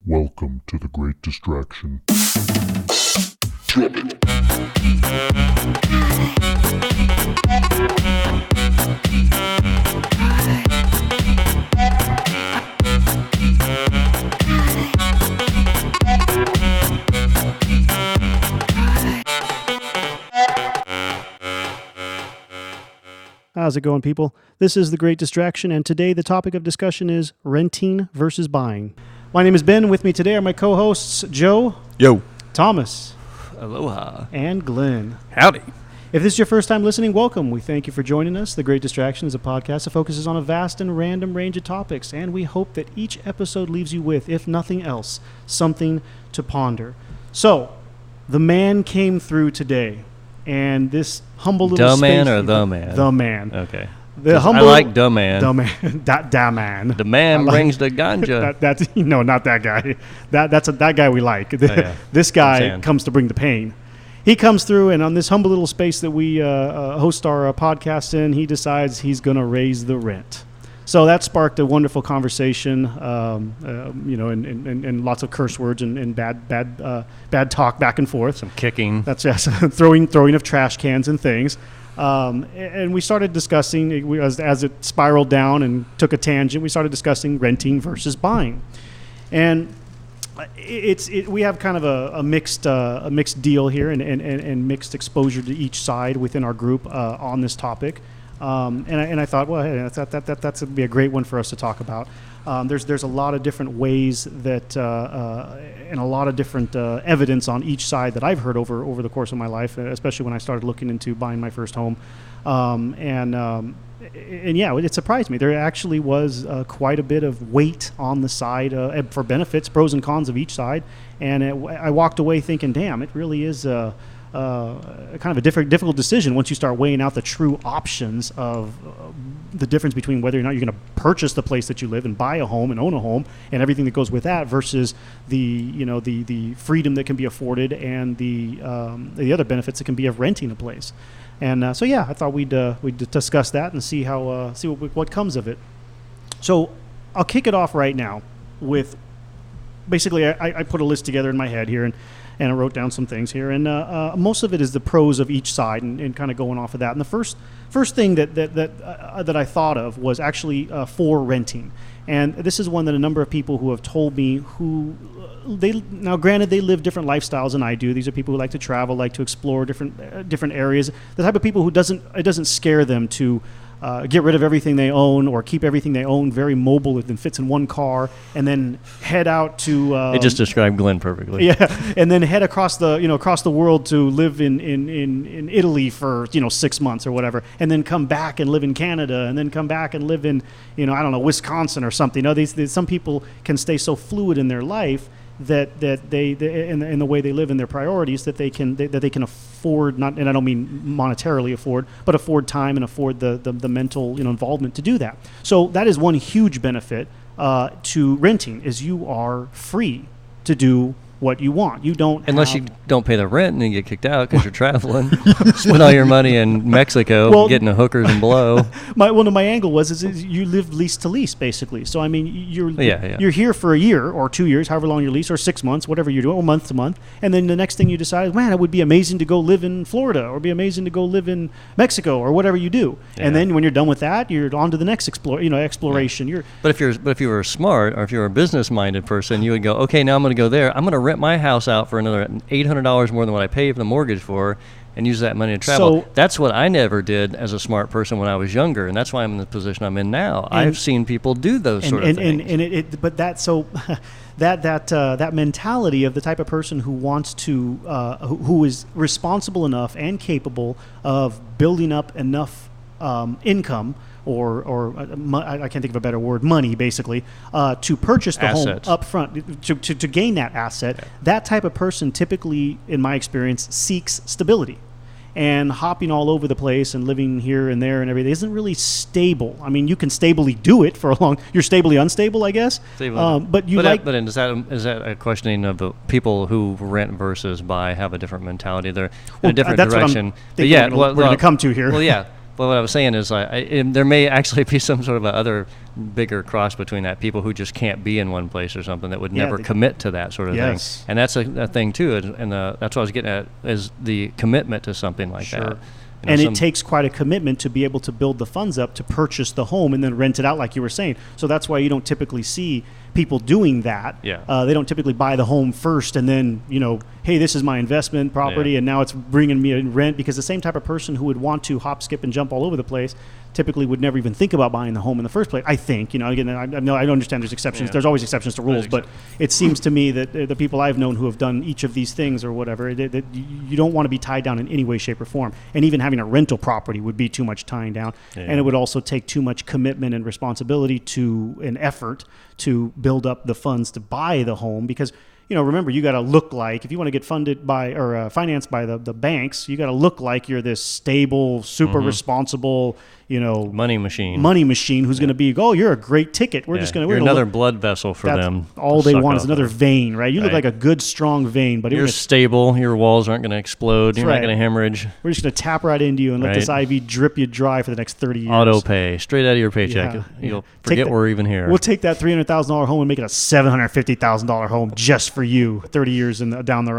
Welcome to the Great Distraction. How's it going, people? This is The Great Distraction, and today the topic of discussion is renting versus buying. My name is Ben. With me today are my co-hosts, Joe. Yo. Thomas. Aloha. And Glenn. Howdy. If this is your first time listening, welcome. We thank you for joining us. The Great Distraction is a podcast that focuses on a vast and random range of topics, and we hope that each episode leaves you with, if nothing else, something to ponder. So, the man came through today, and this humble little Dumb space... man or the man? The man. Okay. The humble, I like dumb man. The man. Da man. The man brings the ganja. That's no, not that guy. That guy we like. Yeah. This guy comes to bring the pain. He comes through, and on this humble little space that we host our podcast in, he decides he's going to raise the rent. So that sparked a wonderful conversation, and lots of curse words and bad talk back and forth. Some kicking. That's just throwing of trash cans and things. And we started discussing, as it spiraled down and took a tangent, we started discussing renting versus buying. And we have kind of a mixed deal here and mixed exposure to each side within our group on this topic. And I thought, well, hey, that's would be a great one for us to talk about. There's a lot of different ways that and a lot of different evidence on each side that I've heard over the course of my life, especially when I started looking into buying my first home. And yeah, it surprised me. There actually was quite a bit of weight on the side for benefits, pros and cons of each side. And I walked away thinking, damn, it really is kind of a difficult decision once you start weighing out the true options of the difference between whether or not you're going to purchase the place that you live and buy a home and own a home and everything that goes with that versus the freedom that can be afforded and the other benefits that can be of renting a place. And so yeah, I thought we'd discuss that and see what comes of it. So I'll kick it off right now with basically I put a list together in my head here and I wrote down some things here, and most of it is the pros of each side, and kind of going off of that. And the first thing that I thought of was actually for renting, and this is one that a number of people who have told me now granted they live different lifestyles than I do. These are people who like to travel, like to explore different areas. The type of people who it doesn't scare them to get rid of everything they own or keep everything they own very mobile and fits in one car, and then head out to. It just described Glenn perfectly. Yeah, and then head across the world to live in Italy for 6 months or whatever, and then come back and live in Canada, and then come back and live in Wisconsin or something. Some people can stay so fluid in their life that they in the way they live and their priorities that they can afford, not, and I don't mean monetarily afford, but afford time and afford the mental involvement to do that. So that is one huge benefit to renting, is you are free to do what you want. You don't unless you don't pay the rent and then you get kicked out because you're traveling. Spend all your money in Mexico getting the hookers and blow. My angle was you live lease to lease basically. So I mean you're here for a year or 2 years, however long your lease, or 6 months, whatever you're doing, or month to month, and then the next thing you decide, man, it would be amazing to go live in Florida or be amazing to go live in Mexico or whatever you do. Yeah. And then when you're done with that, you're on to the next exploration. Yeah. But if you were smart, or if you were a business minded person, you would go, okay, now I'm going to go there. I'm going to rent my house out for another $800 more than what I pay for the mortgage for, and use that money to travel. So, that's what I never did as a smart person when I was younger, and that's why I'm in the position I'm in now. I've seen people do those sort of things. That mentality of the type of person who wants to, who is responsible enough and capable of building up enough income, or I can't think of a better word, money basically, to purchase the home up front, to gain that asset. Yeah. That type of person typically, in my experience, seeks stability. And hopping all over the place and living here and there and everything isn't really stable. I mean, you can stably do it for a long. You're stably unstable, I guess. But is that a questioning of the people who rent versus buy have a different mentality? They're in a different direction. We're going to come to here. Well, yeah. But what I was saying is, there may actually be some sort of a other bigger cross between that. People who just can't be in one place or something that would never commit to that sort of thing. And that's a thing too. And that's what I was getting at, is the commitment to something like that. And it takes quite a commitment to be able to build the funds up to purchase the home and then rent it out, like you were saying. So that's why you don't typically see people doing that. Yeah. They don't typically buy the home first and then, hey, this is my investment property and now it's bringing me in rent, because the same type of person who would want to hop, skip, and jump all over the place typically would never even think about buying the home in the first place. I think, again, I understand there's exceptions. Yeah. There's always exceptions to rules, but it seems to me that the people I've known who have done each of these things or whatever, that you don't want to be tied down in any way, shape, or form. And even having a rental property would be too much tying down. Yeah. And it would also take too much commitment and responsibility and effort to build up the funds to buy the home, because remember, you got to look like, if you want to get funded by or financed by the banks, you got to look like you're this stable, super responsible, money machine who's going to be, you're a great ticket. We're just going to, you're another blood vessel for them. All they want is another vein, right? You look like a good, strong vein, but you're stable. Your walls aren't going to explode. You're not going to hemorrhage. We're just going to tap right into you and let this IV drip you dry for the next 30 years. Auto pay, straight out of your paycheck. Yeah. You'll forget we're even here. We'll take that $300,000 home and make it a $750,000 home just for you 30 years down the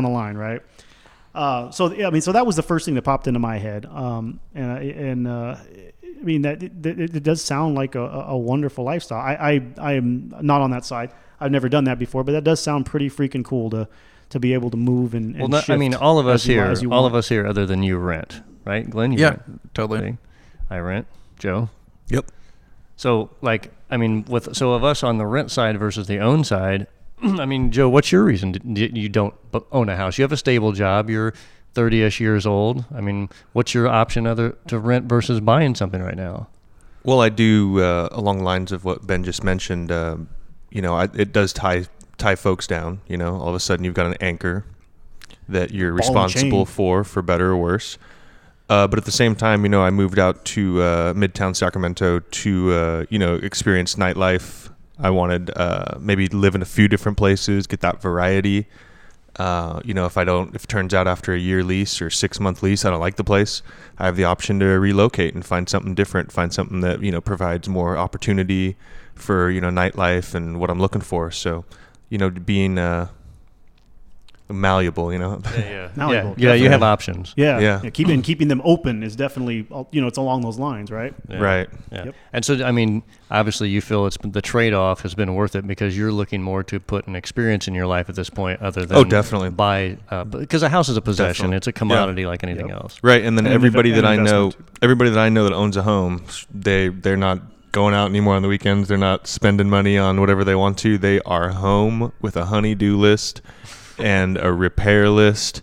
line, right? So that was the first thing that popped into my head. It does sound like a wonderful lifestyle. I am not on that side. I've never done that before, but that does sound pretty freaking cool to be able to move and shift. All of us here, other than you, rent, right, Glenn? You rent. Totally. I rent. Joe. Yep. So of us on the rent side versus the own side. Joe, what's your reason you don't own a house? You have a stable job. You're 30-ish years old. What's your option to rent versus buying something right now? Well, I do along the lines of what Ben just mentioned. It does tie folks down. All of a sudden you've got an anchor that you're responsible for better or worse. But at the same time, I moved out to Midtown Sacramento to experience nightlife. I wanted maybe live in a few different places, get that variety. If it turns out after a year lease or 6-month lease, I don't like the place, I have the option to relocate and find something different, find something that, provides more opportunity for, nightlife and what I'm looking for. So, being malleable, Malleable. Yeah, you have options. Yeah. Keeping them open is definitely, it's along those lines, right? Yeah. Right. Yeah. Yep. And so, obviously you feel the trade-off has been worth it because you're looking more to put an experience in your life at this point other than definitely buy, because a house is a possession. Definitely. It's a commodity like anything else. Right. And then everybody that I know that owns a home, they're not going out anymore on the weekends. They're not spending money on whatever they want to. They are home with a honey-do list and a repair list,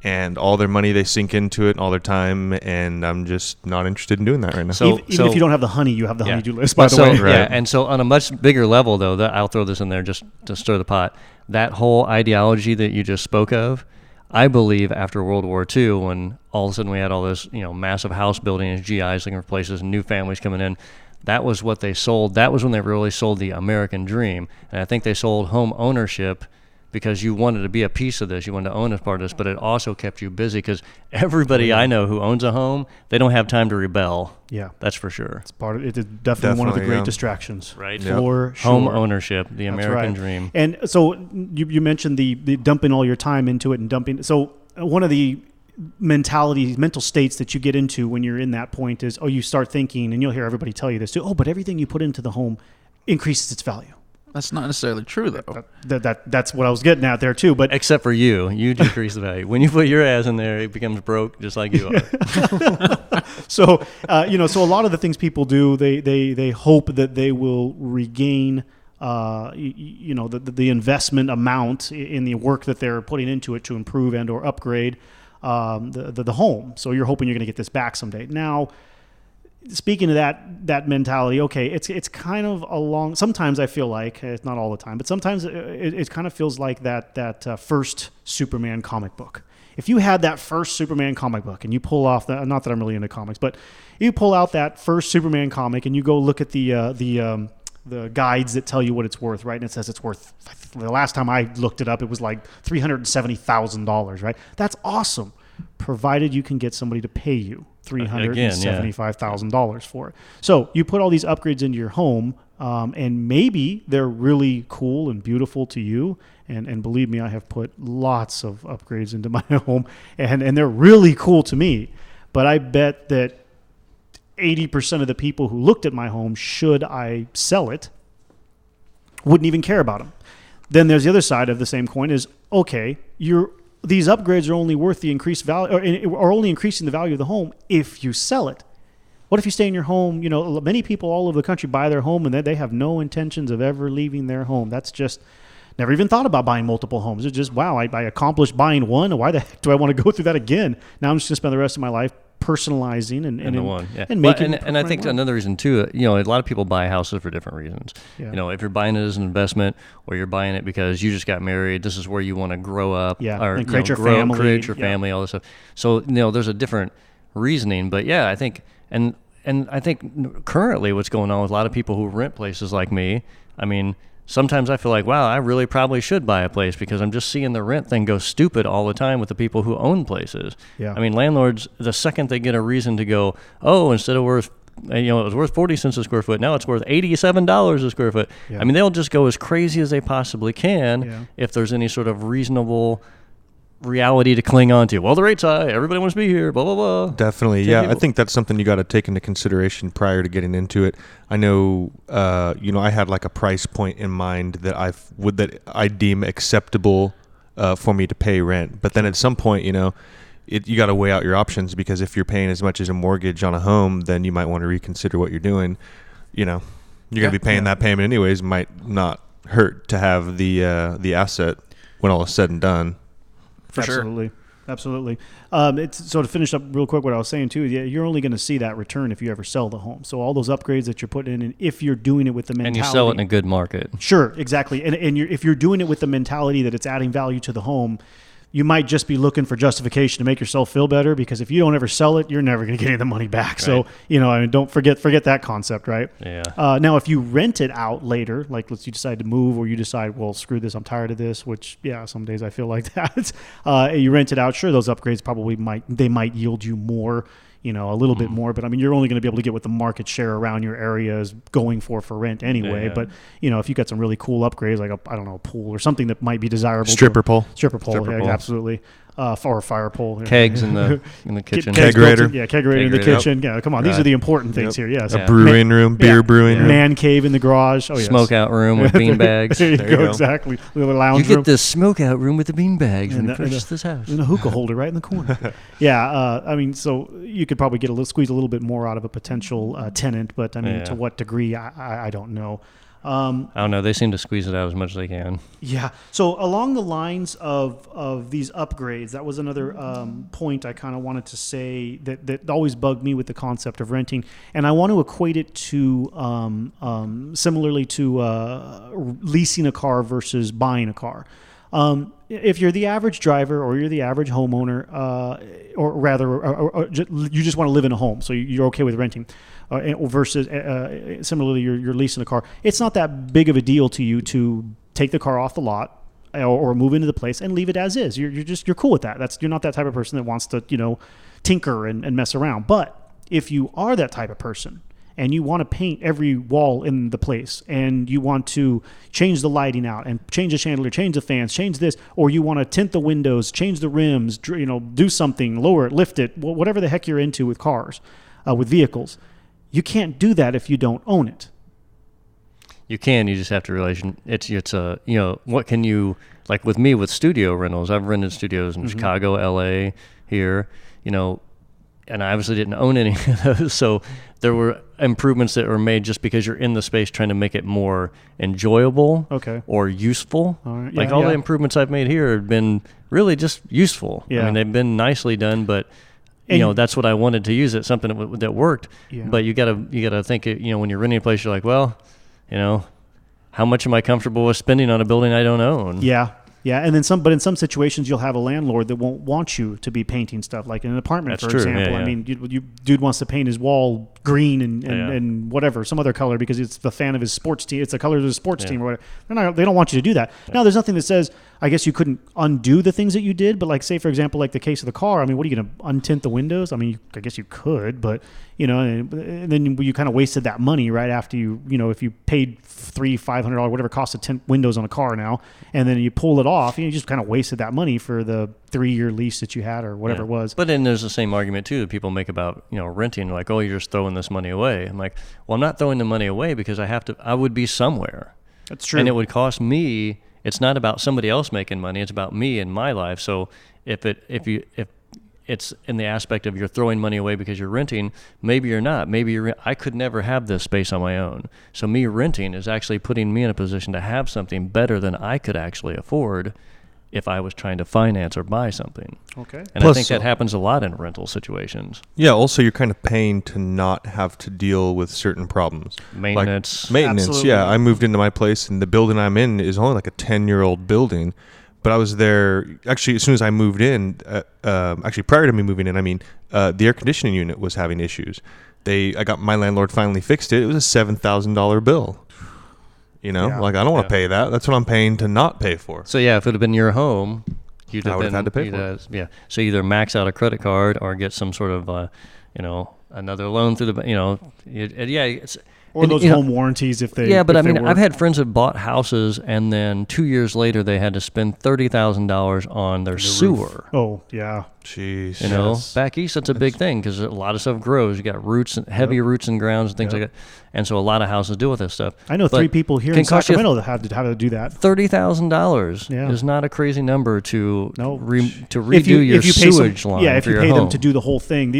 and all their money they sink into it and all their time, and I'm just not interested in doing that right now. So even if you don't have the honey, you have the honey-do list, by the way. Right. Yeah, and so on a much bigger level, though, I'll throw this in there just to stir the pot, that whole ideology that you just spoke of, I believe after World War II, when all of a sudden we had all this massive house building and GIs looking for places and new families coming in, that was what they sold. That was when they really sold the American dream. And I think they sold home ownership because you wanted to be a piece of this, you wanted to own as part of this, but it also kept you busy because everybody I know who owns a home, they don't have time to rebel. Yeah. That's for sure. It's part of it. It's definitely one of the great distractions. Right. For sure. Home ownership, the American dream. And so you mentioned the dumping all your time into it and dumping. So one of the mental states that you get into when you're in that point is, you start thinking, and you'll hear everybody tell you this too, but everything you put into the home increases its value. That's not necessarily true, though. That's what I was getting at there too. But except for you decrease the value. When you put your ass in there, it becomes broke, just like you are. So so a lot of the things people do, they hope that they will regain, the investment amount in the work that they're putting into it to improve and or upgrade the home. So you're hoping you're going to get this back someday. Now, speaking of that mentality, okay, it's kind of along. Sometimes I feel like it's not all the time, but sometimes it kind of feels like that first Superman comic book. If you had that first Superman comic book and you pull off not that I'm really into comics, but you pull out that first Superman comic and you go look at the guides that tell you what it's worth, right? And it says it's worth. The last time I looked it up, it was like $370,000, right? That's awesome. provided you can get somebody to pay you $375,000 for it. So you put all these upgrades into your home, and maybe they're really cool and beautiful to you. And believe me, I have put lots of upgrades into my home, and they're really cool to me. But I bet that 80% of the people who looked at my home, should I sell it, wouldn't even care about them. Then there's the other side of the same coin is, okay, these upgrades are only worth the increased value, or only increasing the value of the home if you sell it. What if you stay in your home? Many people all over the country buy their home and they have no intentions of ever leaving their home. That's just never even thought about buying multiple homes. It's just, wow, I accomplished buying one. Why the heck do I want to go through that again? Now I'm just going to spend the rest of my life personalizing and making. And I think another reason too, a lot of people buy houses for different reasons. Yeah. If you're buying it as an investment, or you're buying it because you just got married, this is where you want to grow up, or and create your family, all this stuff. So there's a different reasoning, but yeah, I think and I think currently what's going on with a lot of people who rent places like me, I mean, sometimes I feel like, wow, I really probably should buy a place because I'm just seeing the rent thing go stupid all the time with the people who own places. Yeah. I mean, landlords, the second they get a reason to go, oh, instead of worth, it was worth 40 cents a square foot, now it's worth $87 a square foot. Yeah. I mean, they'll just go as crazy as they possibly can if there's any sort of reasonable reality to cling on to. Well, the rate's high, everybody wants to be here, blah, blah, blah. Definitely, yeah. I think that's something you got to take into consideration prior to getting into it. I know, I had like a price point in mind that I deem acceptable for me to pay rent. But then at some point, you got to weigh out your options, because if you're paying as much as a mortgage on a home, then you might want to reconsider what you're doing. You're going to be paying that payment anyways. Might not hurt to have the asset when all is said and done. Absolutely. So to finish up real quick, what I was saying too, you're only going to see that return if you ever sell the home. So all those upgrades that you're putting in, and if you're doing it with the mentality, and you sell it in a good market. Sure, exactly. And if you're doing it with the mentality that it's adding value to the home, you might just be looking for justification to make yourself feel better, because if you don't ever sell it, you're never going to get any of the money back. Right. So, don't forget that concept, right? Yeah. Now, if you rent it out later, like let's you decide to move, or you decide, well, screw this, I'm tired of this, which, some days I feel like that. You rent it out, sure, those upgrades probably might yield you more, a little bit more, but I mean, you're only going to be able to get what the market share around your area is going for rent anyway. Yeah. But, if you got some really cool upgrades, like a pool or something that might be desirable. Stripper pole, absolutely. Or a fire pole. Kegs in the kitchen. Kegerator. Kegerator in the kitchen. Yeah, come on. These are the important things here. Yes. A brewing room, beer brewing room. Man cave in the garage. Oh, yes. Smoke out room with bean bags. There you go. Exactly. Little lounge room. You get the smoke out room with the bean bags when you purchase this house. And a hookah holder right in the corner. So you could probably squeeze a little bit more out of a potential tenant, but to what degree, I don't know. I don't know. They seem to squeeze it out as much as they can. Yeah. So along the lines of these upgrades, that was another point I kind of wanted to say that always bugged me with the concept of renting, and I want to equate it to similarly to leasing a car versus buying a car. If you're the average driver, or you're the average homeowner, or rather, you just want to live in a home, so you're okay with renting, versus similarly, you're leasing a car. It's not that big of a deal to you to take the car off the lot or move into the place and leave it as is. You're cool with that. You're not that type of person that wants to tinker and mess around. But if you are that type of person, and you want to paint every wall in the place, and you want to change the lighting out and change the chandelier, change the fans, change this, or you want to tint the windows, change the rims, do something, lower it, lift it, whatever the heck you're into with cars, with vehicles, you can't do that if you don't own it. You can. You just have to realize it's what can you, like with me with studio rentals. I've rented studios in Chicago, LA, here, and I obviously didn't own any of those. So there were improvements that were made just because you're in the space trying to make it more enjoyable or useful. All right. Like all the improvements I've made here have been really just useful. Yeah. I mean, they've been nicely done, but that's what I wanted to use it, something that worked. Yeah. But you gotta think, when you're renting a place, you're like, well, how much am I comfortable with spending on a building I don't own? Yeah. Yeah, and then but in some situations, you'll have a landlord that won't want you to be painting stuff, like in an apartment, for example. Yeah. I mean, dude wants to paint his wall green and whatever, some other color because it's the fan of his sports team. It's the color of his sports team or whatever. They don't want you to do that. Now, there's nothing that says, I guess you couldn't undo the things that you did, but like say, for example, like the case of the car, I mean, what are you going to untint the windows? I mean, I guess you could, but, and then you kind of wasted that money right after if you paid $500, whatever it costs to tint windows on a car now, and then you pull it off, you just kind of wasted that money for the 3-year lease that you had or whatever it was. But then there's the same argument too that people make about renting, like, oh, you're just throwing this money away. I'm like, well, I'm not throwing the money away because I would be somewhere. That's true. And it would cost me. It's not about somebody else making money. It's about me and my life. So if it's in the aspect of you're throwing money away because you're renting, maybe you're not. Maybe I could never have this space on my own. So me renting is actually putting me in a position to have something better than I could actually afford if I was trying to finance or buy something. Okay. And I think that happens a lot in rental situations. Yeah, also you're kind of paying to not have to deal with certain problems. Maintenance. Absolutely. Yeah. I moved into my place, and the building I'm in is only like a 10-year-old building. But I was there, actually, as soon as I moved in, actually prior to me moving in, the air conditioning unit was having issues. My landlord finally fixed it. It was a $7,000 bill. I don't want to pay that. That's what I'm paying to not pay for. So if it had been your home, I would have had to pay for it. Yeah. So either max out a credit card or get some sort of, another loan through the, it's. Or those home warranties if they. Yeah, but I've had friends that bought houses and then 2 years later they had to spend $30,000 on their sewer. Oh, yeah. Jeez. Back east, that's a big thing because a lot of stuff grows. You got roots, heavy roots and grounds and things like that. And so a lot of houses deal with this stuff. I know 3 people here in Sacramento that have to do that. $30,000 is not a crazy number to redo your sewage line. Yeah, if you pay home. them to do the whole thing.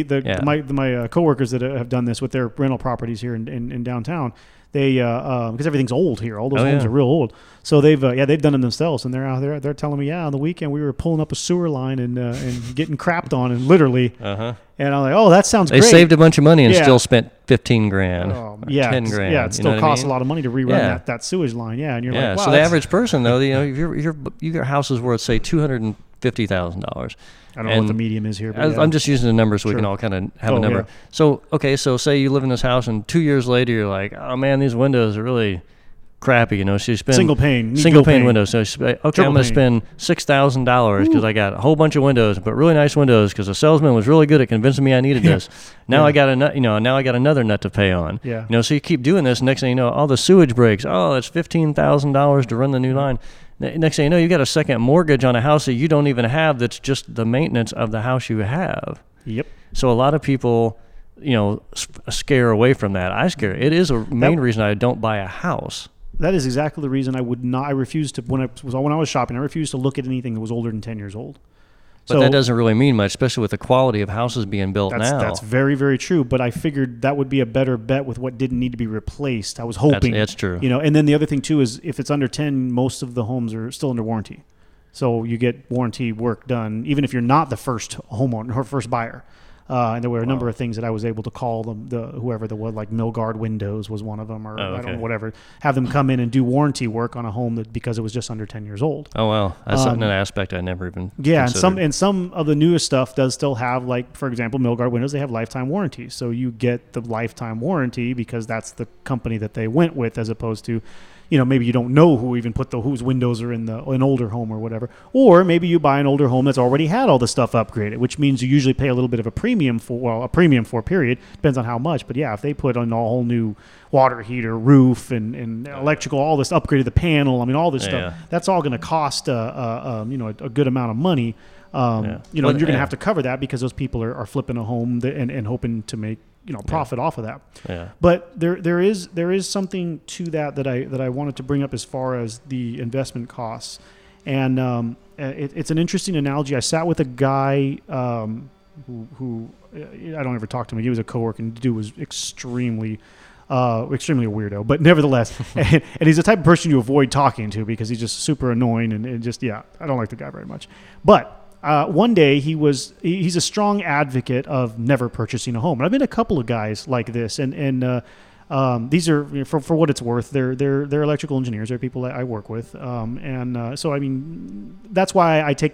My coworkers that have done this with their rental properties here in downtown, they because everything's old here. All those homes are real old. So they've done them themselves, and they're out there. They're telling me, on the weekend we were pulling up a sewer line and getting crapped on, and literally. And I'm like, oh, that sounds great. They saved a bunch of money and still spent $15,000, $10,000. Yeah, it still costs a lot of money to rerun that sewage line. Yeah, and you're like, wow. So the average person though, if your house is worth say $250,000. I don't know what the medium is here. But I'm just using the number so we can all kind of have a number. Yeah. So say you live in this house and 2 years later you're like, oh man, these windows are really crappy. She spent single pane windows. So I'm going to spend $6,000 because I got a whole bunch of windows, but really nice windows because the salesman was really good at convincing me I needed this. Now I got another nut to pay on. Yeah. So you keep doing this. Next thing you know, all the sewage breaks. Oh, it's $15,000 to run the new line. Next thing you know, you got a second mortgage on a house that you don't even have. That's just the maintenance of the house you have. Yep. So a lot of people, scare away from that. It is a main reason I don't buy a house. That is exactly the reason I would not. I refused to when I was shopping. I refused to look at anything that was older than 10 years old. But that doesn't really mean much, especially with the quality of houses being built now. That's very, very true. But I figured that would be a better bet with what didn't need to be replaced. I was hoping. That's true. And then the other thing too is if it's under 10, most of the homes are still under warranty. So you get warranty work done, even if you're not the first homeowner or first buyer. And there were a number of things that I was able to call them, whoever the was, like Milgard Windows was one of them, or I don't know, whatever. Have them come in and do warranty work on a home because it was just under 10 years old. Oh wow, that's an aspect I never even. Yeah, considered. and some of the newest stuff does still have, like for example, Milgard Windows. They have lifetime warranty, so you get the lifetime warranty because that's the company that they went with, as opposed to. Maybe you don't know who even put whose windows are in an older home or whatever. Or maybe you buy an older home that's already had all the stuff upgraded, which means you usually pay a little bit of a premium for, period. Depends on how much. But yeah, if they put on a whole new water heater, roof, and electrical, all this, upgraded the panel, all this stuff, that's all going to cost, a good amount of money. You're going to have to cover that because those people are flipping a home and hoping to make profit off of that. Yeah. But there is something to that I wanted to bring up as far as the investment costs, and it's an interesting analogy. I sat with a guy who I don't ever talk to him. He was a coworker, and the dude was extremely a weirdo, but nevertheless, and he's the type of person you avoid talking to because he's just super annoying and just I don't like the guy very much. But one day he's a strong advocate of never purchasing a home. And I've been a couple of guys like this, and these are for what it's worth. They're electrical engineers. They're people that I work with, so that's why I took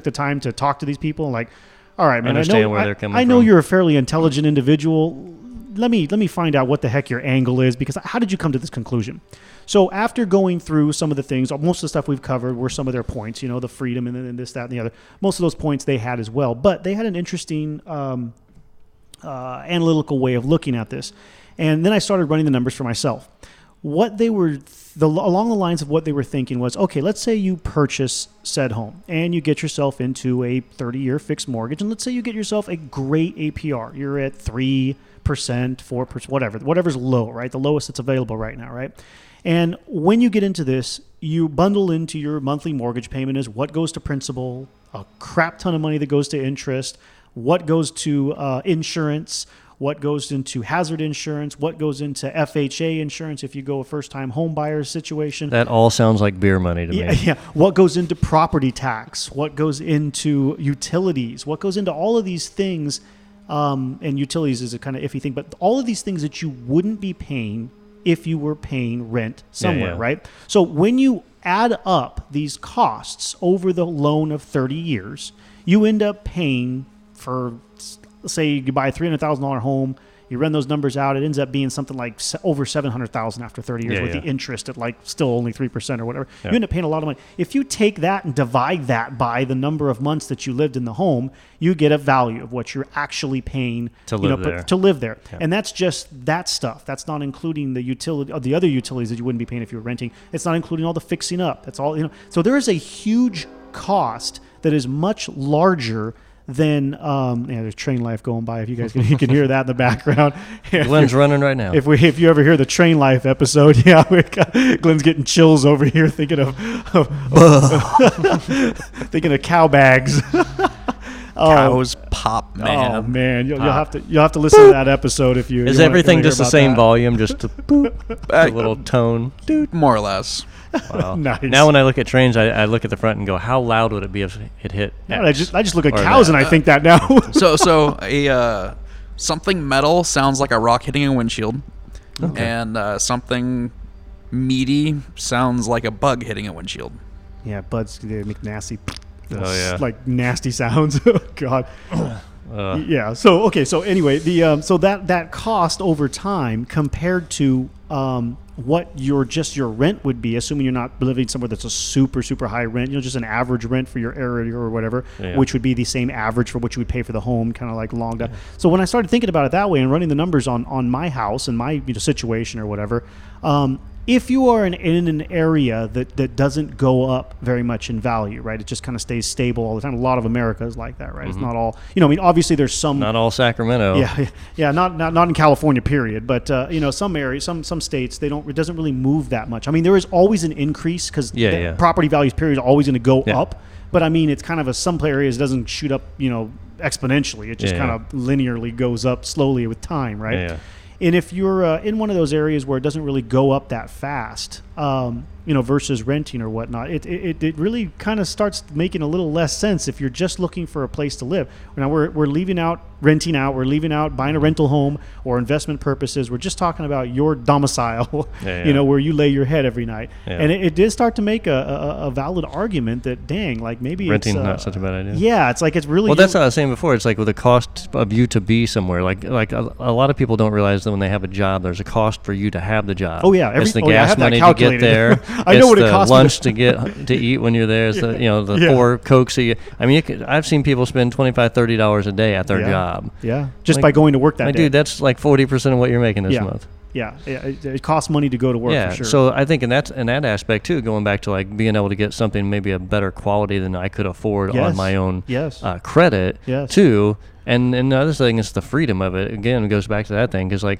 the time to talk to these people. Like, all right, man, understand where they're coming from. I know you're a fairly intelligent individual. let me find out what the heck your angle is, because how did you come to this conclusion? So after going through some of the things, most of the stuff we've covered were some of their points, the freedom and this, that, and the other. Most of those points they had as well, but they had an interesting analytical way of looking at this. And then I started running the numbers for myself. What they were along the lines of what they were thinking was, okay, let's say you purchase said home and you get yourself into a 30-year fixed mortgage, and let's say you get yourself a great APR. You're at 3%, 4%, whatever's low, right? The lowest that's available right now, right? And when you get into this, you bundle into your monthly mortgage payment is what goes to principal, a crap ton of money that goes to interest, what goes to insurance, what goes into hazard insurance, what goes into FHA insurance if you go a first-time home buyer situation. That all sounds like beer money to me. Yeah. What goes into property tax, what goes into utilities, what goes into all of these things, and utilities is a kind of iffy thing, but all of these things that you wouldn't be paying if you were paying rent somewhere, right? So when you add up these costs over the loan of 30 years, you end up paying for, let's say you buy a $300,000 home, you run those numbers out, it ends up being something like over $700,000 after 30 years with the interest at like still only 3% or whatever. You end up paying a lot of money. If you take that and divide that by the number of months that you lived in the home, you get a value of what you're actually paying to live there. Yeah. And that's just that stuff. That's not including the utility, the other utilities that you wouldn't be paying if you were renting. It's not including all the fixing up. That's all, So there is a huge cost that is much larger than there's train life going by. If you guys you can hear that in the background. Glenn's running right now. If you ever hear the train life episode, Glenn's getting chills over here thinking of thinking of cow bags. Cows pop, man. Oh man, you'll have to listen to that episode if you. Is everything just the same volume, just a little tone, dude? More or less. Wow. Nice. Now when I look at trains, I look at the front and go, how loud would it be if it hit X? I just look at cows and I think that now. so a something metal sounds like a rock hitting a windshield, and something meaty sounds like a bug hitting a windshield. Yeah, bugs they make nasty. Like nasty sounds. Oh God. Yeah. So anyway, the so that cost over time compared to what your rent would be, assuming you're not living somewhere that's a super high rent, just an average rent for your area or whatever, which would be the same average for what you would pay for the home, kind of like long down. So when I started thinking about it that way and running the numbers on my house and my situation or whatever, if you are in an area that doesn't go up very much in value, right? It just kind of stays stable all the time. A lot of America is like that, right? It's not all, obviously there's some. Not all Sacramento. Yeah, not in California, period. But some areas, some states, it doesn't really move that much. I mean, there is always an increase because property values, period, is always going to go up. But I mean, it's kind of some areas doesn't shoot up, exponentially. It just kind of linearly goes up slowly with time, right? Yeah. And if you're in one of those areas where it doesn't really go up that fast, versus renting or whatnot, it really kind of starts making a little less sense if you're just looking for a place to live. Now we're leaving out renting out, we're leaving out buying a rental home or investment purposes. We're just talking about your domicile, where you lay your head every night. Yeah. And it did start to make a valid argument that, dang, like maybe renting's it's not such a bad idea. Yeah, it's like it's really. Well, that's what I was saying before. It's like with the cost of you to be somewhere. Like a lot of people don't realize that when they have a job, there's a cost for you to have the job. Oh yeah, it's the gas money to get there. I know what it costs. Lunch to get to eat when you're there. It's the 4 Cokes. I've seen people spend $25-$30 a day at their job. Yeah, just by going to work that day. Dude, that's like 40% of what you're making this month. Yeah, it costs money to go to work. For sure. So I think in that aspect too, going back to like being able to get something maybe a better quality than I could afford on my own credit too. And the other thing is the freedom of it. Again, it goes back to that thing because I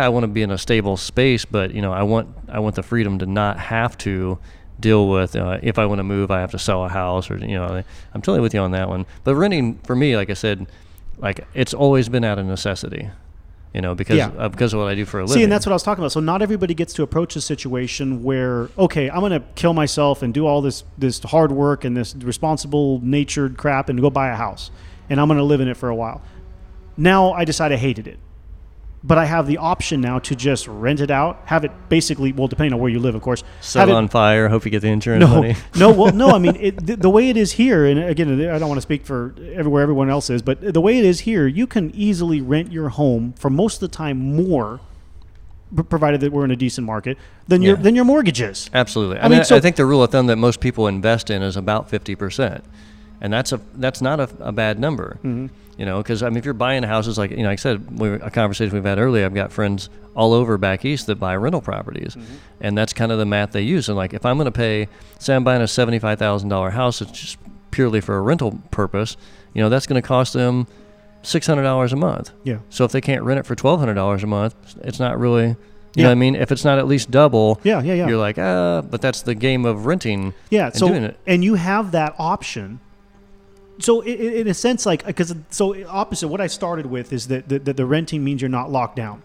want to be in a stable space, but I want the freedom to not have to deal with if I want to move, I have to sell a house or I'm totally with you on that one. But renting for me, like I said, like it's always been out of necessity. Because of what I do for a living. See, and that's what I was talking about. So not everybody gets to approach a situation where, okay, I'm going to kill myself and do all this hard work and this responsible natured crap and go buy a house. And I'm going to live in it for a while. Now I decide I hated it. but I have the option now to just rent it out, have it basically, well, depending on where you live, of course. Set on fire, hope you get the insurance money. No, I mean, the way it is here, and again, I don't want to speak for everywhere everyone else is, but the way it is here, you can easily rent your home for most of the time more, provided that we're in a decent market, than your mortgages. Absolutely. I think the rule of thumb that most people invest in is about 50%. And that's not a bad number. Mm-hmm. You know, because if you're buying houses, like I said, a conversation we've had earlier, I've got friends all over back east that buy rental properties, mm-hmm. and that's kind of the math they use. And like, if I'm going to pay, say I'm buying a $75,000 house, it's just purely for a rental purpose. That's going to cost them $600 a month. Yeah. So if they can't rent it for $1,200 a month, it's not really. You know what I mean? If it's not at least double, you're like, but that's the game of renting. Yeah. And doing it. And you have that option. So in a sense, opposite, what I started with is that the renting means you're not locked down.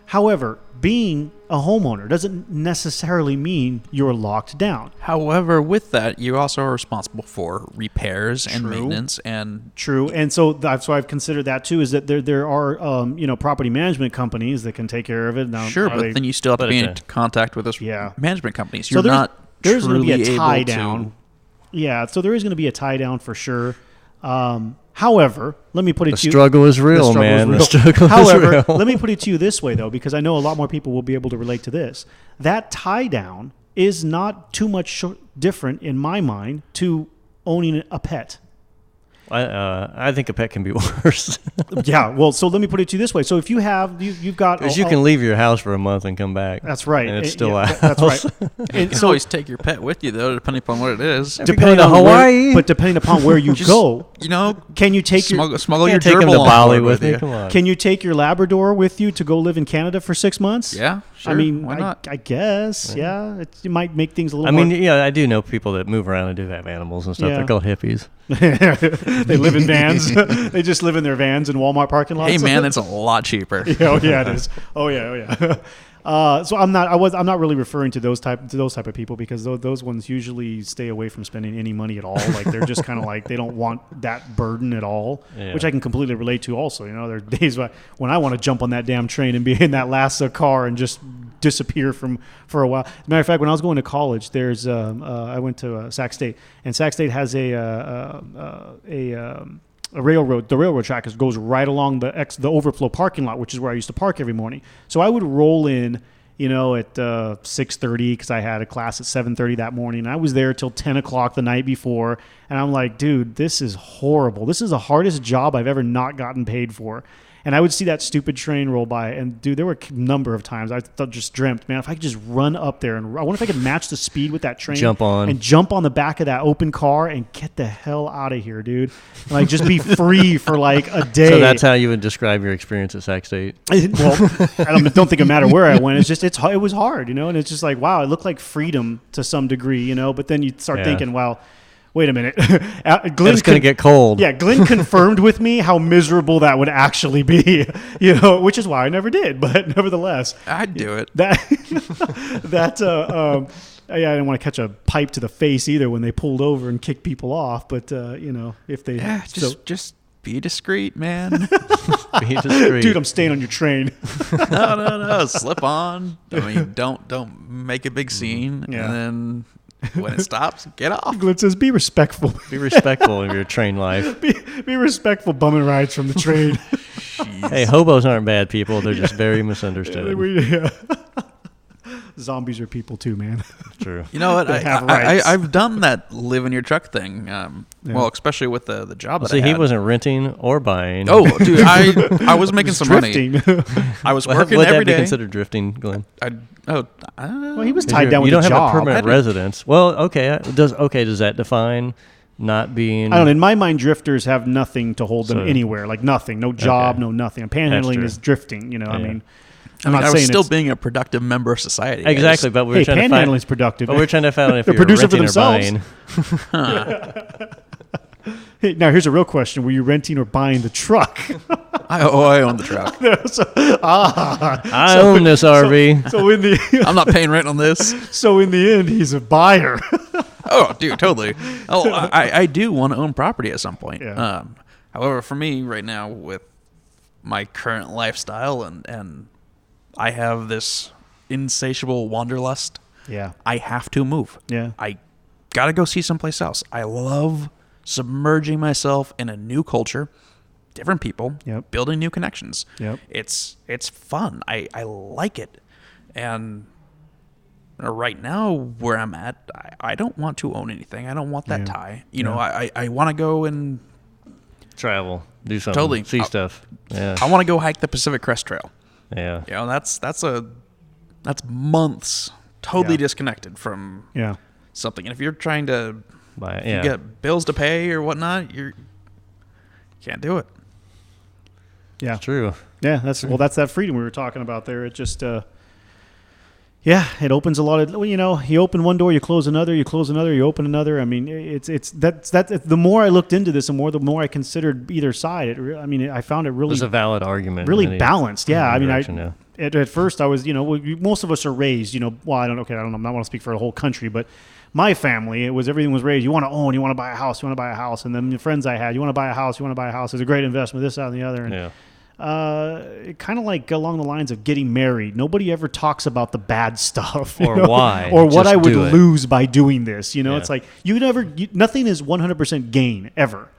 However, being a homeowner doesn't necessarily mean you're locked down. However, with that, you also are responsible for repairs and maintenance. True. And so I've considered that too, is that there are property management companies that can take care of it. Now, sure, but then you still have to be in contact with those management companies. You're not there's truly going to be a tie able down. to. Yeah, so there is going to be a tie down for sure. However, let me put it to you. The struggle is real, man. The struggle However, is real. Let me put it to you this way, though, because I know a lot more people will be able to relate to this. That tie down is not too much different, in my mind, to owning a pet. I think a pet can be worse. Yeah, well, so let me put it to you this way. So if you've got... Because you can leave your house for a month and come back. That's right. And it's still out. That's right. And you can always take your pet with you, though, depending upon what it is. Depending on Hawaii. But depending upon where you go... Can you take smuggle your take him gerbil to Bali on with you? Come on. Can you take your Labrador with you to go live in Canada for 6 months? Yeah, sure. I mean, why not? I guess, it might make things a little more... I do know people that move around and do have animals and stuff. Yeah. They're called hippies. They live in vans. They just live in their vans in Walmart parking lots. Hey man, that's a lot cheaper. Yeah, it is. Oh yeah. So I'm not really referring to those type of people, because those ones usually stay away from spending any money at all. Like, they're just kind of like, they don't want that burden at all, which I can completely relate to. Also, there are days when I want to jump on that damn train and be in that last car and just disappear for a while. As a matter of fact, when I was going to college, I went to Sac State, and Sac State has a railroad. The railroad track goes right along the overflow parking lot, which is where I used to park every morning. So I would roll in, at 6:30, because I had a class at 7:30 that morning. And I was there till 10 o'clock the night before, and I'm like, dude, this is horrible. This is the hardest job I've ever not gotten paid for. And I would see that stupid train roll by, and dude, there were a number of times I just dreamt, man, if I could just run up there, and I wonder if I could match the speed with that train, jump on the back of that open car and get the hell out of here, dude. Like, just be free for like a day. So that's how you would describe your experience at Sac State? Well, I don't think it mattered where I went. It's just it was hard, and it's just like, wow, it looked like freedom to some degree, but then you start thinking, wow. Wait a minute. It's going to get cold. Yeah, Glenn confirmed with me how miserable that would actually be, which is why I never did. But nevertheless, I'd do it. I didn't want to catch a pipe to the face either when they pulled over and kicked people off. But if they just be discreet, man. Be discreet, dude. I'm staying on your train. No. Slip on. I mean, don't make a big scene, and then. When it stops, get off. Glenn says, be respectful. Be respectful of your train life. Be respectful bumming rides from the train. Hey, hobos aren't bad people. They're just very misunderstood. Zombies are people too, man. True. You know what? I've done that live in your truck thing. Well, especially with the job that I had. He wasn't renting or buying. Oh, dude, I was making some money. I was working every day. Would that be considered drifting, Glenn? Well, he was tied down with a job. You don't have a permanent residence. Well, okay. Does that define not being... I don't know. In my mind, drifters have nothing to hold them anywhere. Like nothing. No job, no nothing. Panhandling is drifting, I mean... I was still being a productive member of society. Exactly, but we were trying to find... panhandling's productive. But we're trying to find out if you're renting or buying. Hey, now here's a real question: were you renting or buying the truck? I own the truck. I own this RV. So in the, I'm not paying rent on this. So in the end, he's a buyer. Oh, dude, totally. I do want to own property at some point. Yeah. However, for me right now, with my current lifestyle and I have this insatiable wanderlust. Yeah. I have to move. Yeah. I got to go see someplace else. I love submerging myself in a new culture, different people, building new connections. Yep. It's fun. I like it. And right now where I'm at, I don't want to own anything. I don't want that tie. You know, I want to go and travel, do something, totally see stuff. Yeah. I want to go hike the Pacific Crest Trail. Yeah. You know, that's months totally disconnected from something. And if you're trying to you get bills to pay or whatnot, you can't do it. Yeah. It's true. Yeah, that's that freedom we were talking about there. It just it opens a lot of, you know, you open one door, you close another, you open another. I mean, it's the more I looked into this, the more I considered either side. I found it really It's a valid argument. Really balanced. Yeah. I mean, at first I was, you know, most of us are raised, you know, well, I don't know. I'm not want to speak for the whole country, but my family, everything was raised. You want to own, you want to buy a house, and then the friends I had, you want to buy a house, It's a great investment, this, that, and the other. And, kind of like along the lines of getting married. Nobody ever talks about the bad stuff or why or what I would lose by doing this. You know, it's like nothing is 100% gain ever.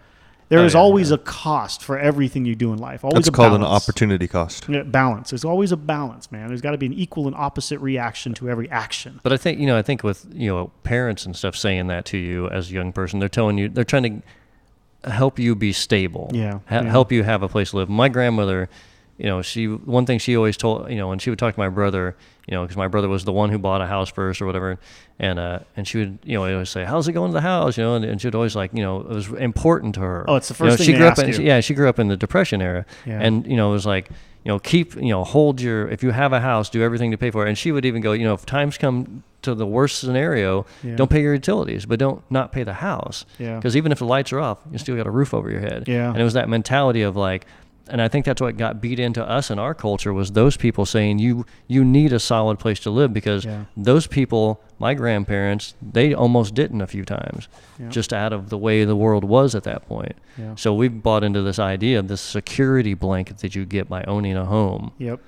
There is always a cost for everything you do in life. Always That's called an opportunity cost. Yeah, balance. There's always a balance, man. There's got to be an equal and opposite reaction to every action. But I think with, you know, parents and stuff saying that to you as a young person, they're trying to help you be stable. Help you have a place to live. My grandmother, you know, one thing she always told, you know, when she would talk to my brother, you know, because my brother was the one who bought a house first or whatever, and she would, you know, always say, "How's it going to the house?" You know, and she would always, like, you know, it was important to her. Oh, it's the first thing they ask you. She grew up in the Depression era, and, you know, it was like, you know, if you have a house, do everything to pay for it. And she would even go, you know, if times come to the worst scenario, don't pay your utilities, but don't not pay the house. Because even if the lights are off, you still got a roof over your head. And it was that mentality of like, and I think that's what got beat into us in our culture was those people saying you need a solid place to live, because those people, my grandparents, they almost didn't a few times, just out of the way the world was at that point. So we've bought into this idea of this security blanket that you get by owning a home. Yep.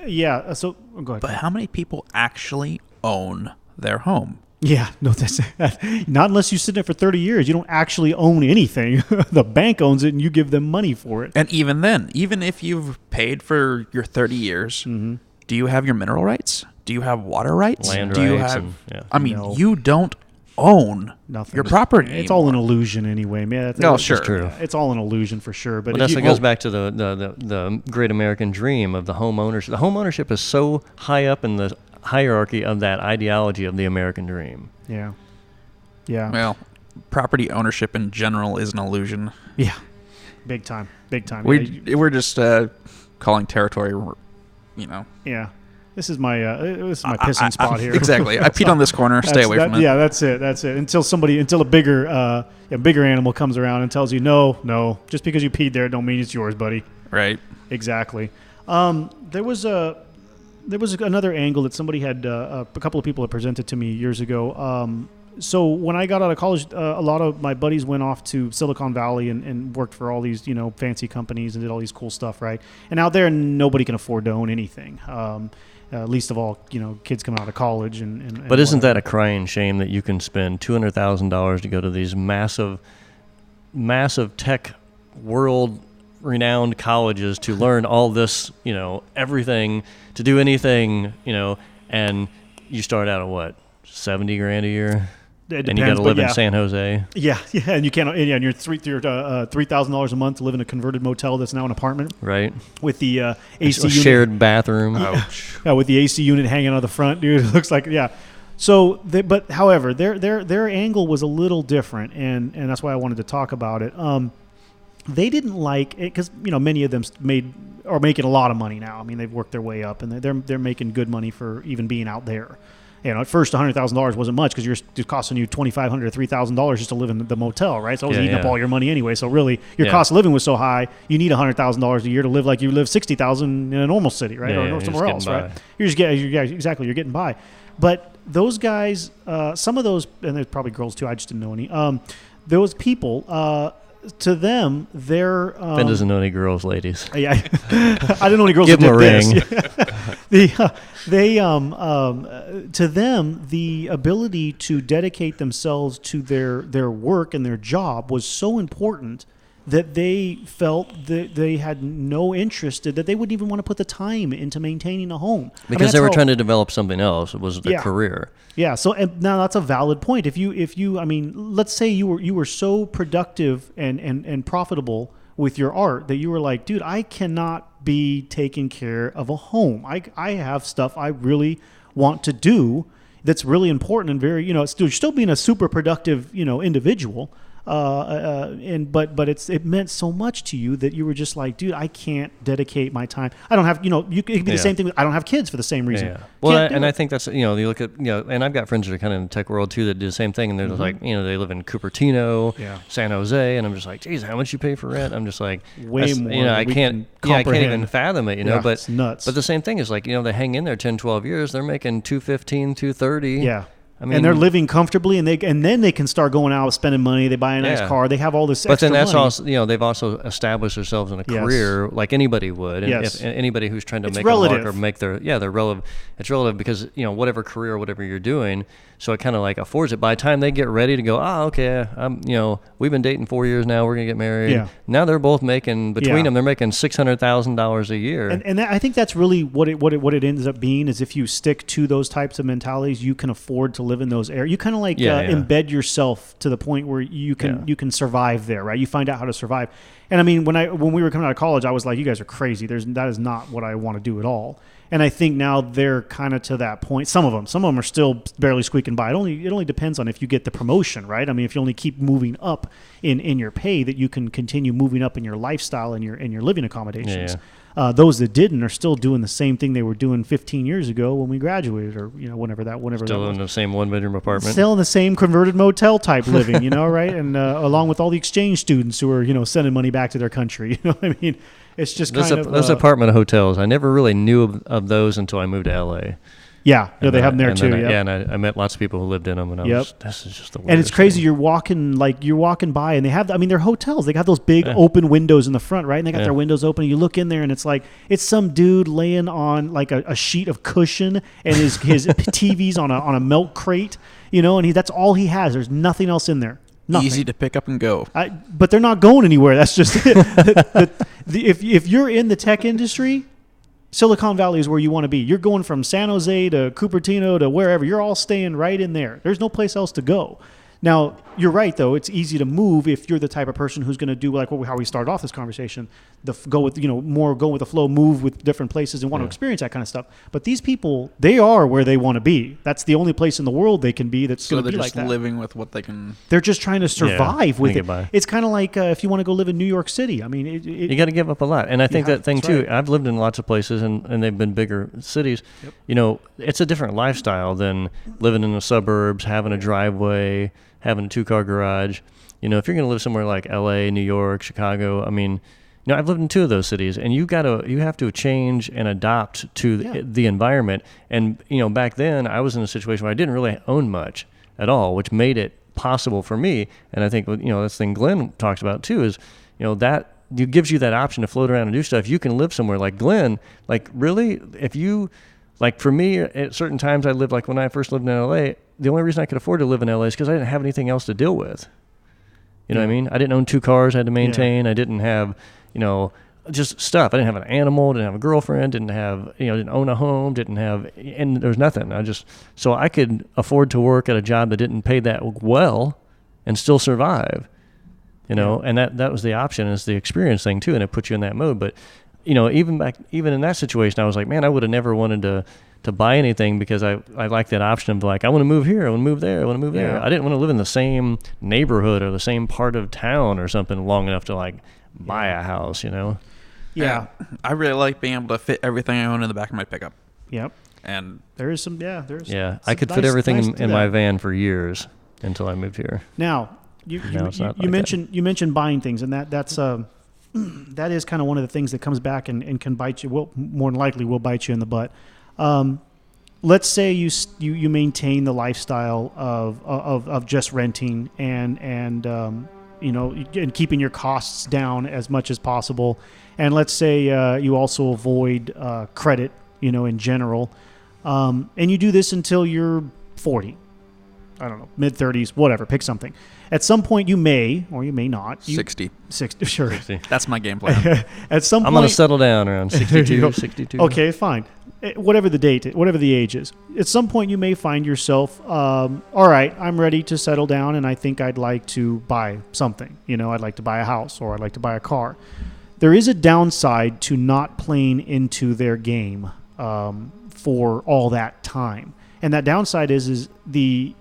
Yeah. So go ahead. But how many people actually own their home? Yeah, no, that's not unless you sit there for 30 years. You don't actually own anything. The bank owns it, and you give them money for it. And even then, even if you've paid for your 30 years, do you have your mineral rights? Do you have water rights? Land do you rights? Have? You don't own your property. It's all an illusion anyway, man. Sure. It's true. It's all an illusion for sure. But that's what goes back to the great American dream of the home ownership. The home ownership is so high up in the hierarchy of that ideology of the American dream. Yeah. Well, property ownership in general is an illusion. Yeah. Big time. We're just calling territory, you know. Yeah. This is my pissing spot here. Exactly. I peed on this corner. Stay away from it. Yeah, that's it. Until a bigger animal comes around and tells you, no, just because you peed there don't mean it's yours, buddy. Right. Exactly. There was another angle that somebody had, a couple of people had presented to me years ago. So when I got out of college, a lot of my buddies went off to Silicon Valley and worked for all these, you know, fancy companies and did all these cool stuff, right? And out there, nobody can afford to own anything. Least of all, you know, kids coming out of college and But isn't that a crying shame that you can spend $200,000 to go to these massive tech world-renowned colleges to learn all this, you know, everything, to do anything, you know, and you start out at what, $70,000 a year? It depends, and you got to live in San Jose. Yeah, and you can't. And you're $3,000 a month to live in a converted motel that's now an apartment. Right. With the AC unit. Shared bathroom. Ouch. Yeah, with the AC unit hanging out of the front, dude. It looks like So, however, their angle was a little different, and that's why I wanted to talk about it. They didn't like it because, you know, many of them are making a lot of money now. I mean, they've worked their way up, and they're making good money for even being out there. You know, at first, $100,000 wasn't much because it's costing you $2,500 to $3,000 just to live in the motel, right? So it was eating up all your money anyway. So really, your cost of living was so high, you need $100,000 a year to live like you live $60,000 in a normal city, right? Or somewhere else, right? You're getting by. But those guys, some of those, and there's probably girls too, I just didn't know any. Those people, to them, they're Ben doesn't know any girls, ladies. Yeah, I don't know any girls Give who them did a this. ring. To them, the ability to dedicate themselves to their work and their job was so important that they felt that they had no interest, that they wouldn't even want to put the time into maintaining a home. Because they were trying to develop something else. It was their career. Yeah. So and now that's a valid point. If you, I mean, let's say you were so productive and profitable with your art that you were like, dude, I cannot be taking care of a home. I have stuff I really want to do that's really important and very, you're still being a super productive, individual. But it meant so much to you that you were just like, dude, I can't dedicate my time. I don't have, it could be the same thing. I don't have kids for the same reason. Yeah. Well, I think that's, you look at, and I've got friends that are kind of in the tech world too that do the same thing, and they're just like, they live in Cupertino, San Jose, and I'm just like, geez, how much you pay for rent? I'm just like, way more. I can't even fathom it, but it's nuts. But the same thing is like, they hang in there 10, 12 years, they're making $215, $230. Yeah. I mean, and they're living comfortably, and then they can start going out spending money. They buy a nice car. They have all this. But then that's money. Also, they've also established themselves in a career like anybody would. And if anybody who's trying to make relative. a mark or make they're relative. It's relative because whatever career or whatever you're doing, so it kind of like affords it. By the time they get ready to go, okay, we've been dating 4 years now. We're gonna get married. Yeah. Now they're both making between them. They're making $600,000 a year. And I think that's really what it ends up being is if you stick to those types of mentalities, you can afford to live in those areas. You kind of like embed yourself to the point where you can survive there, right? You find out how to survive. And I mean, when we were coming out of college, I was like, you guys are crazy. That is not what I want to do at all. And I think now they're kind of to that point. Some of them are still barely squeaking by. It only depends on if you get the promotion, right? I mean, if you only keep moving up in your pay, that you can continue moving up in your lifestyle and your living accommodations. Yeah. Those that didn't are still doing the same thing they were doing 15 years ago when we graduated, or whenever still in the same 1-bedroom apartment, still in the same converted motel type living, right? And along with all the exchange students who are sending money back to their country. I mean, it's just those apartment hotels. I never really knew of those until I moved to LA. Yeah, they have them there too. And I met lots of people who lived in them, and this is just the worst. And it's crazy. You're walking by, and they have. I mean, they're hotels. They got those big open windows in the front, right? And they got their windows open. And you look in there, and it's like it's some dude laying on like a sheet of cushion, and his TV's on a milk crate, and that's all he has. There's nothing else in there. Nothing. Easy to pick up and go. But they're not going anywhere. That's just it. If you're in the tech industry, Silicon Valley is where you want to be. You're going from San Jose to Cupertino to wherever. You're all staying right in there. There's no place else to go. Now, you're right, though. It's easy to move if you're the type of person who's going to do like how we started off this conversation, go with the flow, move with different places and want to experience that kind of stuff. But these people, they are where they want to be. That's the only place in the world they can be that's going to be like that. So they're just living with what they can. They're just trying to survive with it. It's kind of like if you want to go live in New York City. I mean, you got to give up a lot. And I think that thing too. Right. I've lived in lots of places, and they've been bigger cities. Yep. It's a different lifestyle than living in the suburbs, having a driveway, having a 2-car garage. If you're going to live somewhere like LA, New York, Chicago, I mean, I've lived in 2 of those cities, and you have to change and adapt to the environment. And, back then I was in a situation where I didn't really own much at all, which made it possible for me. And I think, this thing Glenn talks about too is, that it gives you that option to float around and do stuff. You can live somewhere like Glenn, like really, if you, like for me, at certain times I lived, like when I first lived in LA, the only reason I could afford to live in LA is because I didn't have anything else to deal with. You know what I mean? I didn't own 2 cars I had to maintain. I didn't have, just stuff. I didn't have an animal, didn't have a girlfriend, didn't own a home, and there was nothing. So I could afford to work at a job that didn't pay that well and still survive, and that was the option. It's the experience thing too, and it puts you in that mode. But, even in that situation, I was like, man, I would have never wanted to buy anything because I like that option of like, I want to move here, I want to move there, I want to move there. I didn't want to live in the same neighborhood or the same part of town or something long enough to like buy a house, Yeah. I really like being able to fit everything I own in the back of my pickup. Yep. And there is some, I could fit everything in my van for years until I moved here. Now, you mentioned buying things, and that's that is kind of one of the things that comes back and can bite you. Well, more than likely will bite you in the butt. Let's say you maintain the lifestyle of just renting and and keeping your costs down as much as possible. And let's say you also avoid credit, in general. And you do this until you're 40. I don't know, mid-30s, whatever, pick something. At some point you may, or you may not. 60. 60, sure. 60. That's my game plan. At some point. I'm going to settle down around 62, 62. Okay, fine. Whatever the age is. At some point you may find yourself, all right, I'm ready to settle down and I think I'd like to buy something. I'd like to buy a house or I'd like to buy a car. There is a downside to not playing into their game for all that time. And that downside is the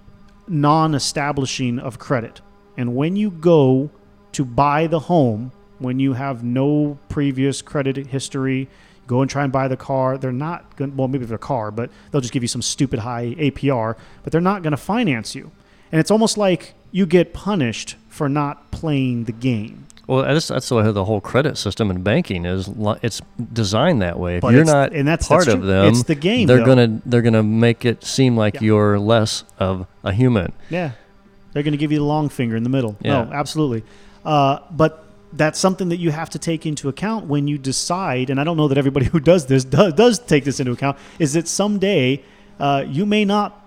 non-establishing of credit. And when you go to buy the home, when you have no previous credit history, go and try and buy the car, they're not going to, well, maybe the car, but they'll just give you some stupid high APR, but they're not going to finance you. And it's almost like you get punished for not playing the game. Well, that's the way the whole credit system in banking is. It's designed that way. If But you're it's- not and that's part true. of them, It's the game, They're though. gonna make it seem like Yeah. you're less of a human. Yeah. They're going to give you the long finger in the middle. Yeah. No, absolutely. But that's something that you have to take into account when you decide, and I don't know that everybody who does this does take this into account, is that someday you may not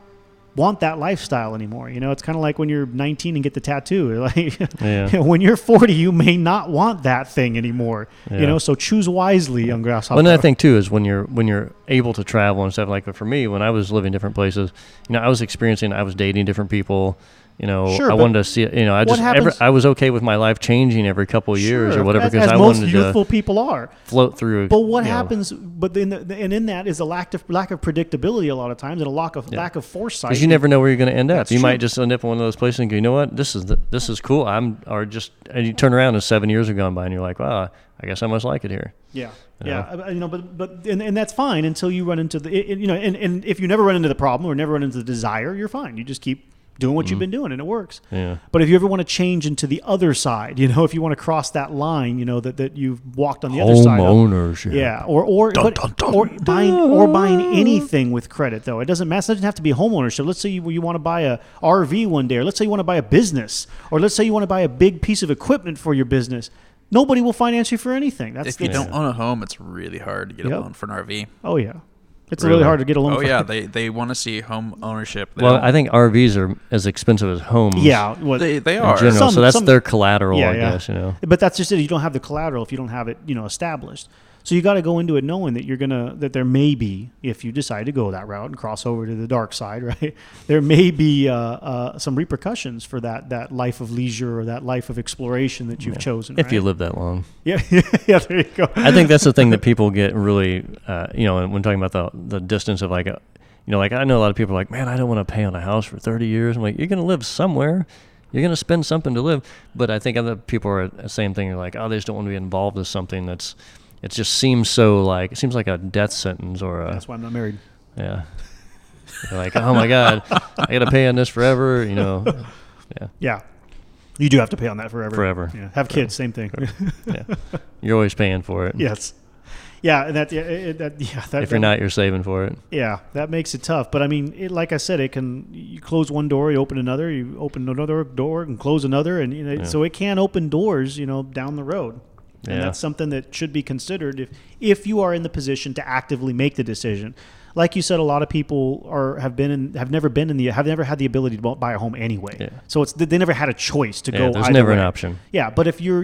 want that lifestyle anymore. It's kind of like when you're 19 and get the tattoo. Like, Yeah. when you're 40, you may not want that thing anymore. Yeah. So choose wisely, young grasshopper. Well, another thing too is when you're able to travel and stuff. Like for me, when I was living different places, I was dating different people. Sure, I but wanted to see it. I was okay with my life changing every couple of years or whatever because as I most wanted youthful to people are. float through. But what happens? But in that is a lack of predictability a lot of times, and a lack of foresight. Because you never know where you're going to end up. That's You true. might just end up in one of those places and go, you know what, this is cool. And you turn around and 7 years have gone by and you're like, wow, I guess I must like it here. Yeah, You know? but that's fine until you run into and if you never run into the problem or never run into the desire, you're fine. You just keep doing what you've been doing and it works. Yeah. But if you ever want to change into the other side, if you want to cross that line, that you've walked on the other side. Homeownership. Yeah, or buying anything with credit though. It doesn't matter. It doesn't have to be home ownership. Let's say you want to buy a RV one day, or let's say you want to buy a business, or let's say you want to buy a big piece of equipment for your business. Nobody will finance you for anything. If you don't own a home, it's really hard to get a loan for an RV. Oh yeah, it's really hard to get a loan. Oh for yeah, they want to see home ownership. I think RVs are as expensive as homes. Yeah, they In are. general, so that's their collateral, I yeah. guess. But that's just it. You don't have the collateral if you don't have it, established. So you got to go into it knowing that that there may be, if you decide to go that route and cross over to the dark side, right? There may be some repercussions for that life of leisure or that life of exploration that you've chosen. If right? you live that long. Yeah, yeah. There you go. I think that's the thing that people get really, when talking about the distance of like I know a lot of people are like, man, I don't want to pay on a house for 30 years. I'm like, you're going to live somewhere. You're going to spend something to live. But I think other people are the same thing. They're like, oh, they just don't want to be involved with something it just seems so like, it seems like a death sentence or That's why I'm not married. Yeah. You're like, oh my God, I got to pay on this forever, Yeah. Yeah. You do have to pay on that forever. Forever. Yeah. Have kids, same thing. Yeah. You're always paying for it. Yes. Yeah, and If you're not, you're saving for it. Yeah, that makes it tough. But I mean, like I said, you close one door, you open another, you open another door and close another, and so it can open doors, down the road. And that's something that should be considered if you are in the position to actively make the decision. Like you said, a lot of people have never had the ability to buy a home anyway. Yeah. So they never had a choice to go. There's either never way. an option. Yeah, but if you're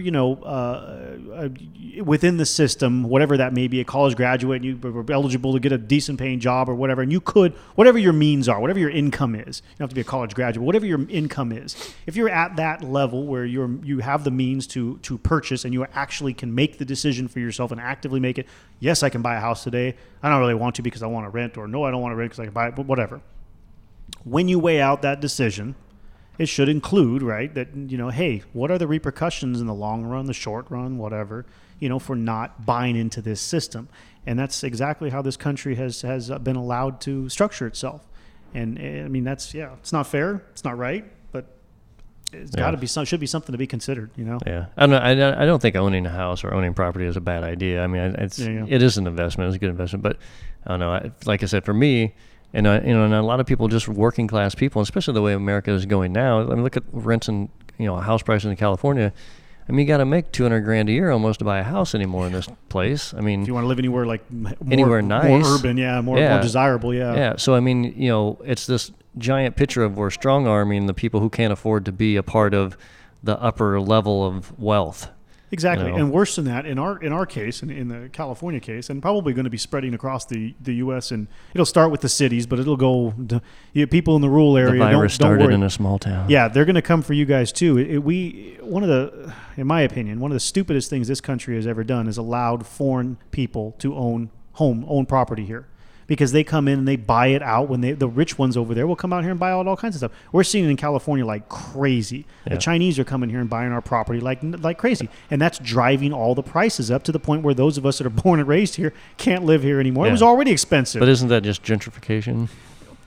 within the system, whatever that may be, a college graduate, and you were eligible to get a decent paying job or whatever, and you could, whatever your means are, whatever your income is, you don't have to be a college graduate, whatever your income is, if you're at that level where you have the means to purchase and you actually can make the decision for yourself and actively make it, yes, I can buy a house today. I don't really want to because I want to rent, or no, I don't want to rent because I can buy it, but whatever. When you weigh out that decision, it should include, right, that, hey, what are the repercussions in the long run, the short run, whatever, for not buying into this system. And that's exactly how this country has been allowed to structure itself. And I mean, it's not fair, it's not right, but it's got to be should be something to be considered, Yeah, I don't think owning a house or owning property is a bad idea. I mean, it is an investment. It's a good investment, but I don't know. Like I said, for me, and a lot of people, just working class people, especially the way America is going now. I mean, look at rents in house prices in California. I mean, you got to make $200,000 a year almost to buy a house anymore in this place. I mean, if you want to live anywhere anywhere nice, more urban, more desirable, Yeah. So I mean, it's this giant picture of we're strong arming the people who can't afford to be a part of the upper level of wealth. Exactly, and worse than that, in our case, in the California case, and probably going to be spreading across the U.S. and it'll start with the cities, but it'll go to people in the rural area. The virus started in a small town. Yeah, they're going to come for you guys too. In my opinion, one of the stupidest things this country has ever done is allowed foreign people to own property here. Because they come in and they buy it out when the rich ones over there will come out here and buy out all kinds of stuff. We're seeing it in California like crazy. Yeah. The Chinese are coming here and buying our property like crazy. And that's driving all the prices up to the point where those of us that are born and raised here can't live here anymore. Yeah. It was already expensive. But isn't that just gentrification?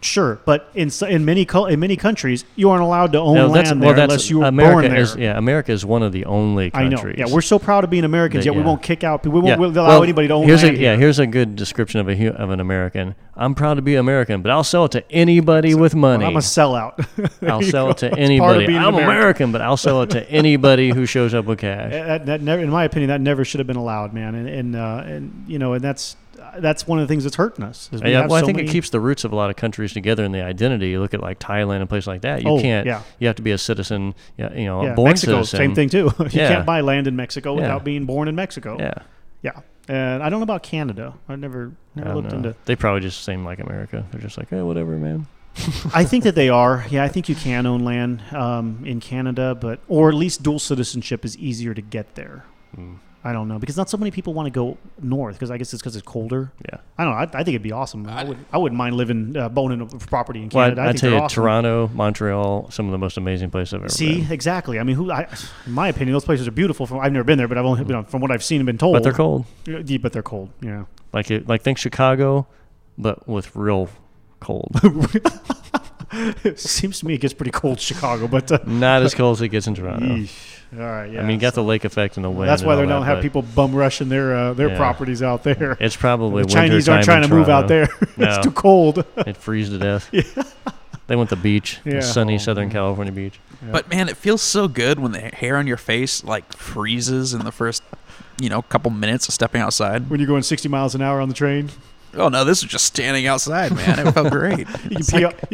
Sure, but in many countries, you aren't allowed to own land there unless you were born there. America is one of the only countries. I know. Yeah, we're so proud of being Americans, yet we won't kick out. We won't allow anybody to own land. Here's a good description of an American. I'm proud to be American, but I'll sell it to anybody with money. I'm a sellout. I'll sell it to anybody. I'm American, but I'll sell it to anybody who shows up with cash. That never, in my opinion, that never should have been allowed, man. And that's one of the things that's hurting us. I think it keeps the roots of a lot of countries together in the identity. You look at like Thailand and places like that. You have to be a citizen, a born Mexico, citizen. Same thing too. You can't buy land in Mexico without being born in Mexico. Yeah. And I don't know about Canada. I never looked into. They probably just seem like America. They're just like, hey, whatever, man. I think that they are. Yeah, I think you can own land in Canada, or at least dual citizenship is easier to get there. I don't know, because not so many people want to go north, because I guess it's because it's colder. Yeah, I don't know. I think it'd be awesome. I wouldn't mind living, owning a property in Canada. Well, I tell you, awesome. Toronto, Montreal, some of the most amazing places I've ever been. Exactly. I mean, in my opinion, those places are beautiful. I've never been there, but I've only from what I've seen and been told. But they're cold. Yeah, but they're cold. Yeah. Like think Chicago, but with real cold. It seems to me it gets pretty cold in Chicago, but not as cold as it gets in Toronto. Yeesh. All right, yeah. I mean, you got the lake effect and the wind. That's why they don't have people bum rushing their properties out there. It's probably the Chinese aren't trying to move out there. No. It's too cold. It freezes to death. Yeah. They want the beach, the sunny Southern California beach. Yeah. But man, it feels so good when the hair on your face like freezes in the first, couple minutes of stepping outside. When you're going 60 miles an hour on the train. Oh no, this is just standing outside, man. It felt great. You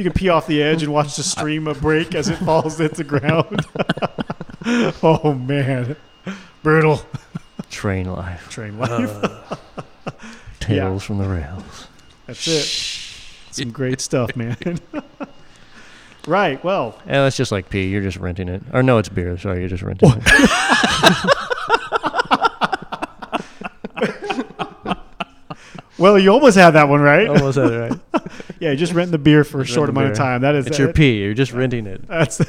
can pee off the edge and watch the stream break as it falls into the ground. Oh man, brutal. Train life. Tales from the rails. That's it. Some great stuff, man. Right. Well. Yeah, that's just like pee. You're just renting it. Or no, it's beer. Sorry, you're just renting it. Well, you almost had that one right. Almost had it right. Yeah, you're just renting the beer for a short amount of time. It's your pee. You're just renting it. That's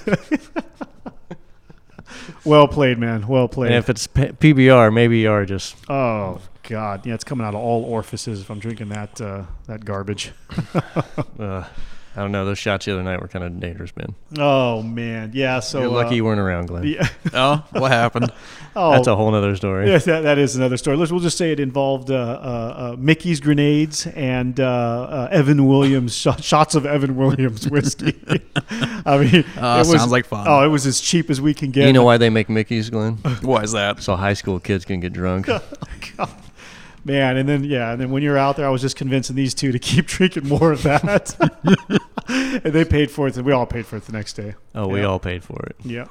well played, man. Well played. And if it's PBR, maybe you are just. Oh God, yeah, it's coming out of all orifices if I'm drinking that garbage. I don't know. Those shots the other night were kind of dangerous, man. Oh man, yeah. So you're lucky you weren't around, Glenn. Yeah. Oh, what happened? That's a whole other story. Yes, that is another story. We'll just say it involved Mickey's grenades and Evan Williams shots of Evan Williams whiskey. I mean, it sounds like fun. Oh, it was as cheap as we can get. You know why they make Mickey's, Glenn? Why is that? So high school kids can get drunk. Oh, God. Man, and then when you're out there, I was just convincing these two to keep drinking more of that. And they paid for it, and we all paid for it the next day. Oh, we all paid for it. Yeah.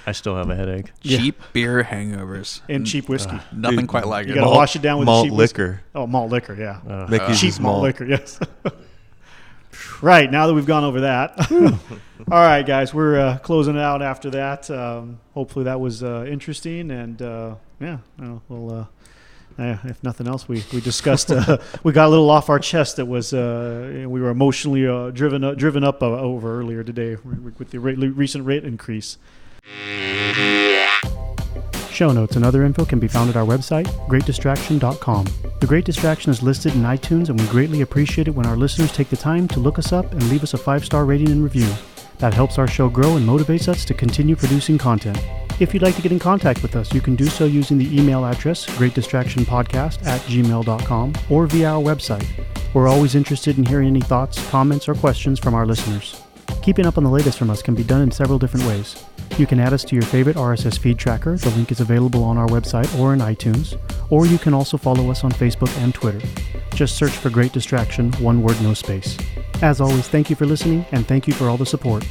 I still have a headache. Cheap beer hangovers. And cheap whiskey. Nothing quite like you it. You got to wash it down with malt cheap liquor. Whiskey. Oh, malt liquor, yeah. Mickey's cheap malt liquor, yes. Right, now that we've gone over that. All right, guys, we're closing it out after that. Hopefully that was interesting, and we'll... if nothing else, we discussed. We got a little off our chest that was we were emotionally driven up over earlier today with the recent rate increase. Show notes and other info can be found at our website, greatdistraction.com. The Great Distraction is listed in iTunes, and we greatly appreciate it when our listeners take the time to look us up and leave us a 5-star rating and review. That helps our show grow and motivates us to continue producing content. If you'd like to get in contact with us, you can do so using the email address, greatdistractionpodcast@gmail.com, or via our website. We're always interested in hearing any thoughts, comments, or questions from our listeners. Keeping up on the latest from us can be done in several different ways. You can add us to your favorite RSS feed tracker. The link is available on our website or in iTunes. Or you can also follow us on Facebook and Twitter. Just search for Great Distraction, one word, no space. As always, thank you for listening, and thank you for all the support.